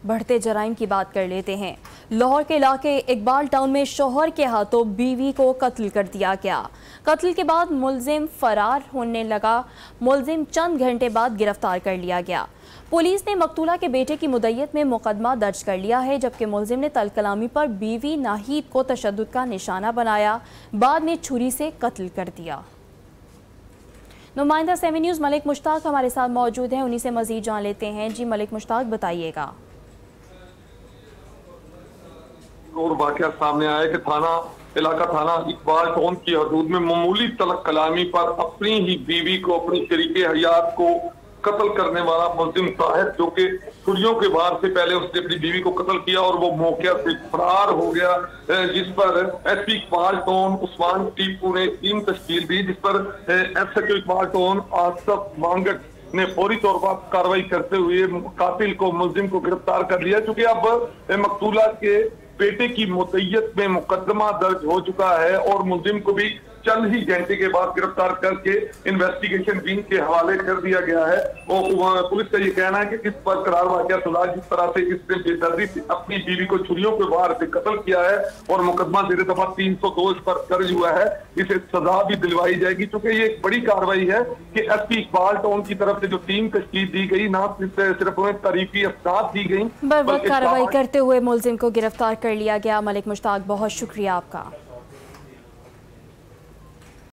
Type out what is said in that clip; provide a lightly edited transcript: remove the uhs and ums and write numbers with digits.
बढ़ते जराइम की बात कर लेते हैं। लाहौर के इलाके इकबाल टाउन में शौहर के हाथों बीवी को कत्ल कर दिया गया। कत्ल के बाद मुलजिम फरार होने लगा। मुलजिम चंद घंटे बाद गिरफ्तार कर लिया गया। पुलिस ने मकतूला के बेटे की मुद्दत में मुकदमा दर्ज कर लिया है, जबकि मुलजिम ने तलकलामी पर बीवी नाहिद को तशद्दुद का निशाना बनाया, बाद में छुरी से कत्ल कर दिया। नुमाइंदा 7 न्यूज़ मलिक मुश्ताक हमारे साथ मौजूद हैं, उन्हीं से मजीद जान लेते हैं। जी मलिक मुश्ताक, बताइएगा। और वाकया सामने आया कि इलाका थाना इकबाल टाउन की हदूद में मामूली तलक कलामी पर अपनी ही बीवी को, अपनी शरीके हयात को कत्ल करने वाला मुलजिम साहिब, जो कि छुरियों के वार से पहले उसने अपनी बीवी को कत्ल किया और वो मौके से फरार हो गया, जिस पर एसपी इकबाल टाउन उस्मान टीपू ने टीम तश्कील दी, जिस पर एसएचओ इकबाल टाउन आसफ वांगट ने फौरी तौर पर कार्रवाई करते हुए कातिल को, मुलजिम को गिरफ्तार कर लिया। चूंकि अब मकतूला के बेटे की मुद्दत में मुकदमा दर्ज हो चुका है और मुलजिम को भी चंद ही घंटे के बाद गिरफ्तार करके इन्वेस्टिगेशन विंग के हवाले कर दिया गया है। और पुलिस का ये कहना है कि इस पर करार वाकया सुधा, जिस तरह से इसने बेदर्दी से अपनी बीवी को छुरियों के वार से कत्ल किया है और मुकदमा जेर दफा 302 पर दर्ज हुआ है, इसे सजा भी दिलवाई जाएगी। चूंकि ये एक बड़ी कार्रवाई है कि एसपी इकबाल टाउन की तरफ से जो टीम तश्कील दी गई, ना सिर्फ उन्हें तारीफी अफसाद दी गई, बर वक्त कार्रवाई करते हुए मुलजिम को गिरफ्तार कर लिया गया। मलिक मुश्ताक, बहुत शुक्रिया आपका।